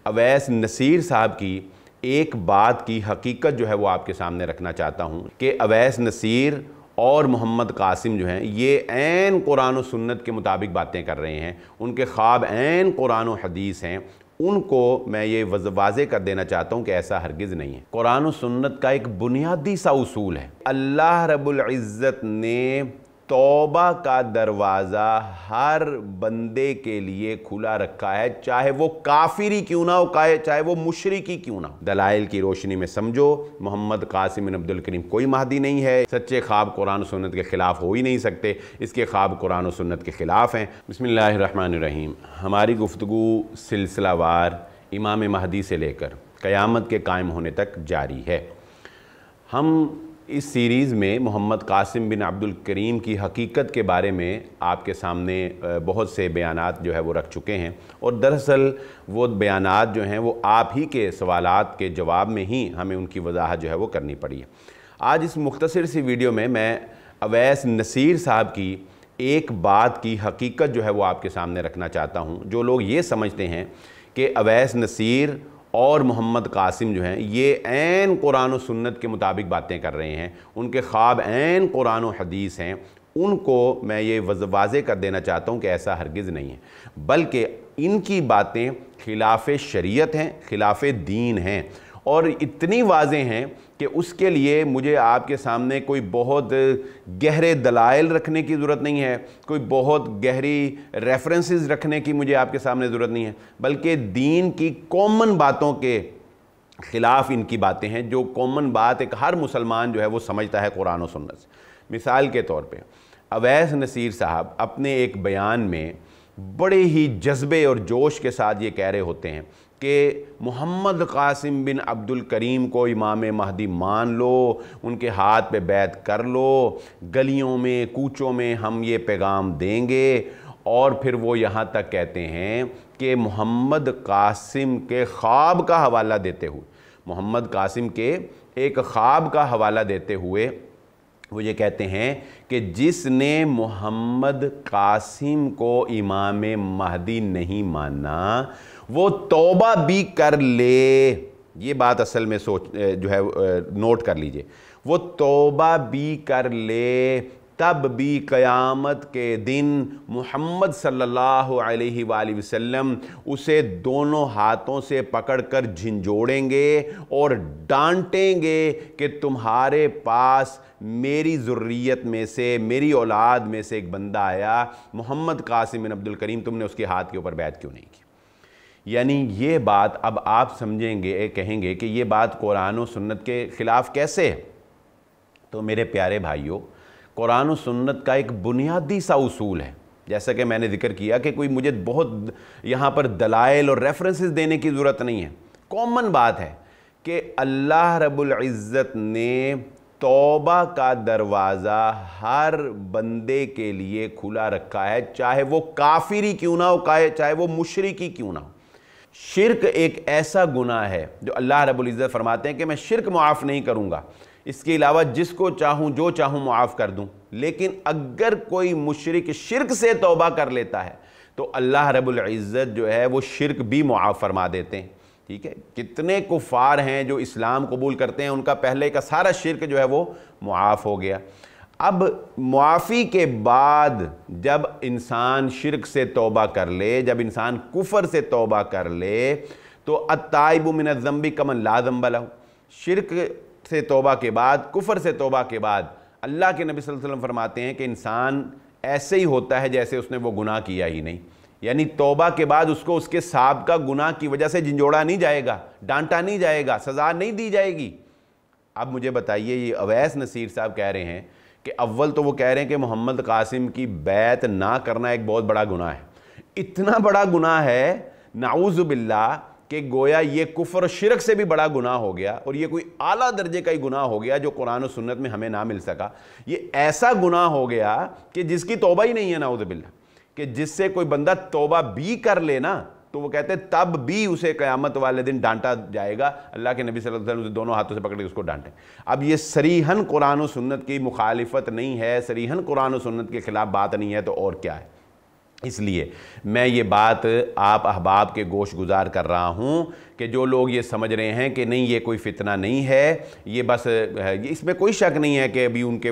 अवैस नसीर साहब की एक बात की हकीकत जो है वो आपके सामने रखना चाहता हूँ कि अवैस नसीर और मोहम्मद कासिम जो हैं ये ऐन कुरान और सुन्नत के मुताबिक बातें कर रहे हैं, उनके ख्वाब ऐन कुरान और हदीस हैं। उनको मैं ये वाज़े कर देना चाहता हूँ कि ऐसा हरगिज़ नहीं है। कुरान और सुन्नत का एक बुनियादी सा उसूल है, अल्लाह रब्बुल इज़्ज़त ने तौबा का दरवाज़ा हर बंदे के लिए खुला रखा है, चाहे वो काफिर ही क्यों ना हो, चाहे वो मुशरिक ही क्यों ना हो। दलाइल की रोशनी में समझो, मोहम्मद कासिम बिन अब्दुल करीम कोई महदी नहीं है। सच्चे ख्वाब कुरान और सुन्नत के ख़िलाफ़ हो ही नहीं सकते, इसके ख्वाब कुरान और सुन्नत के ख़िलाफ़ हैं। बिस्मिल्लाहिर्रहमानिर्रहीम। हमारी गुफ्तगू सिलसिलावार इमाम महदी से लेकर क़यामत के कायम होने तक जारी है। हम इस सीरीज़ में मोहम्मद कासिम बिन अब्दुल करीम की हकीकत के बारे में आपके सामने बहुत से बयानात जो है वो रख चुके हैं, और दरअसल वो बयानात जो हैं वो आप ही के सवालात के जवाब में ही हमें उनकी वजाहत जो है वो करनी पड़ी है। आज इस मुख्तसर सी वीडियो में मैं अवैस नसीर साहब की एक बात की हकीकत जो है वो आपके सामने रखना चाहता हूँ। जो लोग ये समझते हैं कि अवैस नसीर और मोहम्मद कासिम जो हैं ये ऐन कुरान और सुन्नत के मुताबिक बातें कर रहे हैं, उनके ख्वाब ऐन कुरान और हदीस हैं, उनको मैं ये वाज़े कर देना चाहता हूँ कि ऐसा हरगिज़ नहीं है, बल्कि इनकी बातें खिलाफ़ शरीयत हैं, खिलाफ़ दीन हैं, और इतनी वाज़े हैं कि उसके लिए मुझे आपके सामने कोई बहुत गहरे दलाइल रखने की ज़रूरत नहीं है, कोई बहुत गहरी रेफरेंसेस रखने की मुझे आपके सामने ज़रूरत नहीं है, बल्कि दीन की कॉमन बातों के ख़िलाफ़ इनकी बातें हैं, जो कॉमन बात एक हर मुसलमान जो है वो समझता है कुरान और सुन्नत से। मिसाल के तौर पे अवैस नसीर साहब अपने एक बयान में बड़े ही जज्बे और जोश के साथ ये कह रहे होते हैं कि मोहम्मद कासिम बिन अब्दुल करीम को इमाम महदी मान लो, उनके हाथ पे बैत कर लो, गलियों में कूचों में हम ये पैगाम देंगे। और फिर वो यहाँ तक कहते हैं कि मोहम्मद कासिम के ख्वाब का हवाला देते हुए, मोहम्मद कासिम के एक ख्वाब का हवाला देते हुए वो ये कहते हैं कि जिसने मोहम्मद कासिम को इमाम महदी नहीं माना वो तौबा भी कर ले। ये बात असल में जो है नोट कर लीजिए, वो तौबा भी कर ले, तब भी क़यामत के दिन मुहम्मद सल्लल्लाहु अलैहि वसल्लम उसे दोनों हाथों से पकड़कर झिंझोड़ेंगे और डांटेंगे कि तुम्हारे पास मेरी ज़ुर्रियत में से, मेरी औलाद में से एक बंदा आया, मोहम्मद कासिम बिन अब्दुल करीम, तुमने उसके हाथ के ऊपर बैत क्यों नहीं की। यानी ये बात अब आप समझेंगे, कहेंगे कि ये बात कुरान और सुन्नत के ख़िलाफ़ कैसे है। तो मेरे प्यारे भाइयों, कुरान और सुन्नत का एक बुनियादी सा उसूल है, जैसा कि मैंने जिक्र किया कि कोई मुझे बहुत यहाँ पर दलाइल और रेफरेंसेस देने की ज़रूरत नहीं है। कॉमन बात है कि अल्लाह रब्बुल इज़्ज़त ने तौबा का दरवाज़ा हर बंदे के लिए खुला रखा है, चाहे वो काफिर ही क्यों ना हो, चाहे वो मुशरिक ही क्यों ना हो। शिर्क एक ऐसा गुनाह है जो अल्लाह रब्बुल इज़्ज़त फरमाते हैं कि मैं शिर्क मुआफ़ नहीं करूँगा, इसके अलावा जिसको चाहूँ जो चाहूँ मुआफ़ कर दूँ। लेकिन अगर कोई मुशरिक शिर्क से तौबा कर लेता है तो अल्लाह रब्बुल इज़्ज़त जो है वो शिर्क भी मुआफ़ फरमा देते हैं। ठीक है, कितने कुफ़ार हैं जो इस्लाम कबूल करते हैं, उनका पहले का सारा शिर्क जो है वो मुआफ़ हो गया। अब मुआफ़ी के बाद जब इंसान शिर्क से तौबा कर ले, जब इंसान कुफ़र से तौबा कर ले, तो अत्ताइबु मिनज़्ज़ंबि कमन ला ज़ंब लहू। शिर्क से तौबा के बाद, कुफ़र से तौबा के बाद अल्लाह के नबी सल्लल्लाहु अलैहि वसल्लम फरमाते हैं कि इंसान ऐसे ही होता है जैसे उसने वो गुनाह किया ही नहीं। यानी तौबा के बाद उसको उसके साबिक़ा गुनाह की वजह से झिंझोड़ा नहीं जाएगा, डांटा नहीं जाएगा, सज़ा नहीं दी जाएगी। अब मुझे बताइए, ये अवैस नसीर साहब कह रहे हैं कि अव्वल तो वो कह रहे हैं कि मोहम्मद कासिम की बैत ना करना एक बहुत बड़ा गुनाह है। इतना बड़ा गुनाह है नाऊज़ु बिल्लाह कि गोया ये कुफ्र शिरक से भी बड़ा गुनाह हो गया, और ये कोई आला दर्जे का ही गुनाह हो गया जो कुरान और सुन्नत में हमें ना मिल सका। ये ऐसा गुनाह हो गया कि जिसकी तौबा ही नहीं है नाऊज़ु बिल्लाह, कि जिससे कोई बंदा तौबा भी कर लेना तो वो कहते हैं तब भी उसे क़यामत वाले दिन डांटा जाएगा। अल्लाह के नबी सल्लल्लाहु अलैहि वसल्लम दोनों हाथों से पकड़ के उसको डांटे। अब ये सरीहन कुरान और सुन्नत की मुखालिफत नहीं है, सरीहन कुरान और सुन्नत के ख़िलाफ़ बात नहीं है, तो और क्या है। اس لیے میں یہ بات آپ احباب کے گوش گزار کر رہا ہوں کہ جو لوگ یہ سمجھ رہے ہیں کہ نہیں یہ کوئی فتنہ نہیں ہے، یہ بس اس میں کوئی شک نہیں ہے کہ ابھی ان کے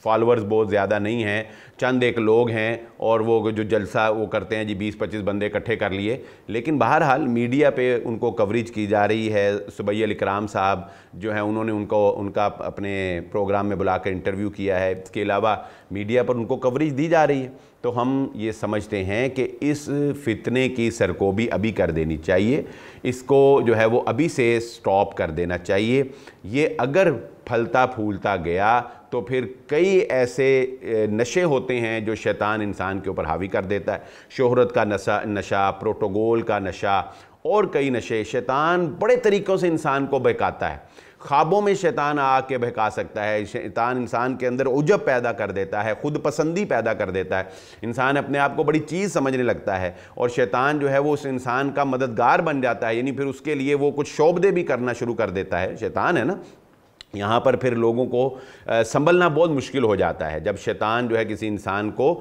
فالورز بہت زیادہ نہیں ہیں، چند ایک لوگ ہیں اور وہ جو جلسہ وہ کرتے ہیں جی 20-25 بندے اکٹھے کر لیے، لیکن بہرحال میڈیا پہ ان کو کوریج کی جا رہی ہے۔ سبیہ الاکرام صاحب جو ہیں انہوں نے ان کا اپنے پروگرام میں بلا کر انٹرویو کیا ہے، اس کے علاوہ میڈیا پر ان کو کوریج دی جا رہی ہے۔ تو ہم یہ سمجھتے ہیں کہ اس فتنے کی سرکوبی ابھی کر دینی چاہیے، اس کو جو ہے وہ ابھی سے سٹاپ کر دینا چاہیے۔ یہ اگر پھلتا پھولتا گیا تو پھر کئی ایسے نشے ہوتے ہیں جو شیطان انسان کے اوپر حاوی کر دیتا ہے، شہرت کا نشہ، پروٹوکول کا نشہ اور کئی نشے۔ شیطان بڑے طریقوں سے انسان کو بہکاتا ہے، خوابوں میں شیطان آ کے بہکا سکتا ہے، شیطان انسان کے اندر عجب پیدا کر دیتا ہے، خود پسندی پیدا کر دیتا ہے، انسان اپنے آپ کو بڑی چیز سمجھنے لگتا ہے اور شیطان جو ہے وہ اس انسان کا مددگار بن جاتا ہے، یعنی پھر اس کے لیے وہ کچھ شعبدے بھی کرنا شروع کر دیتا ہے۔ شیطان ہے نا، یہاں پر پھر لوگوں کو سنبھلنا بہت مشکل ہو جاتا ہے جب شیطان جو ہے کسی انسان کو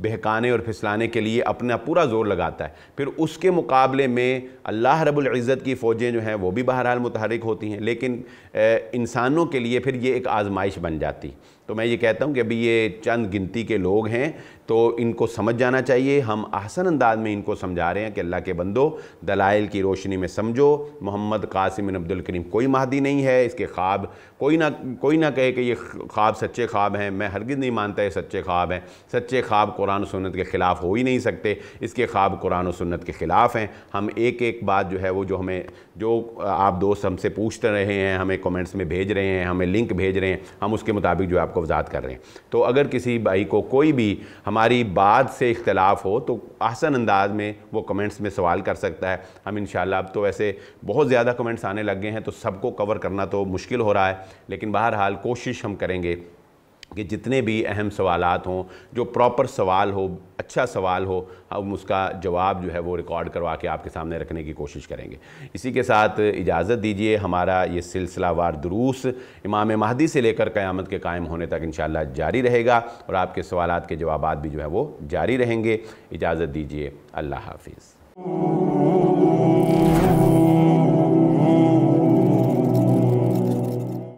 بہکانے اور پھسلانے کے لیے اپنا پورا زور لگاتا ہے۔ پھر اس کے مقابلے میں اللہ رب العزت کی فوجیں جو ہیں وہ بھی بہرحال متحرک ہوتی ہیں، لیکن انسانوں کے لیے پھر یہ ایک آزمائش بن جاتی۔ تو میں یہ کہتا ہوں کہ ابھی یہ چند گنتی کے لوگ ہیں تو ان کو سمجھ جانا چاہیے۔ ہم احسن انداز میں ان کو سمجھا رہے ہیں کہ اللہ کے بندو دلائل کی روشنی میں سمجھو، محمد قاسم بن عبد الکریم کوئی مہدی نہیں ہے، اس کے خواب کوئی نہ کہے کہ یہ خواب سچے خواب ہیں، میں ہرگز نہیں مانتا یہ سچے خواب ہیں۔ سچے خواب قرآن و سنت کے خلاف ہو ہی نہیں سکتے، اس کے خواب قرآن و سنت کے خلاف ہیں۔ ہم ایک بات جو ہے وہ جو آپ دوست ہم سے پوچھتے رہے ہیں، ہمیں کومنٹس میں بھیج رہے ہیں، ہمیں لنک بھیج رہے ہیں، ہم اس کے مطابق جو آپ کو وضاحت کر رہے ہیں۔ تو اگر کسی بھائی کو کوئی بھی ہماری بات سے اختلاف ہو تو احسن انداز میں وہ کمنٹس میں سوال کر سکتا ہے۔ ہم انشاءاللہ اب تو ویسے بہت زیادہ کمنٹس آنے لگ گئے ہیں تو سب کو کور کرنا تو مشکل ہو رہا ہے، لیکن بہرحال کوشش ہم کریں گے کہ جتنے بھی اہم سوالات ہوں، جو پراپر سوال ہو، اچھا سوال ہو، ہم اس کا جواب جو ہے وہ ریکارڈ کروا کے آپ کے سامنے رکھنے کی کوشش کریں گے۔ اسی کے ساتھ اجازت دیجئے، ہمارا یہ سلسلہ وار دروس امام مہدی سے لے کر قیامت کے قائم ہونے تک انشاءاللہ جاری رہے گا اور آپ کے سوالات کے جوابات بھی جو ہے وہ جاری رہیں گے۔ اجازت دیجئے، اللہ حافظ۔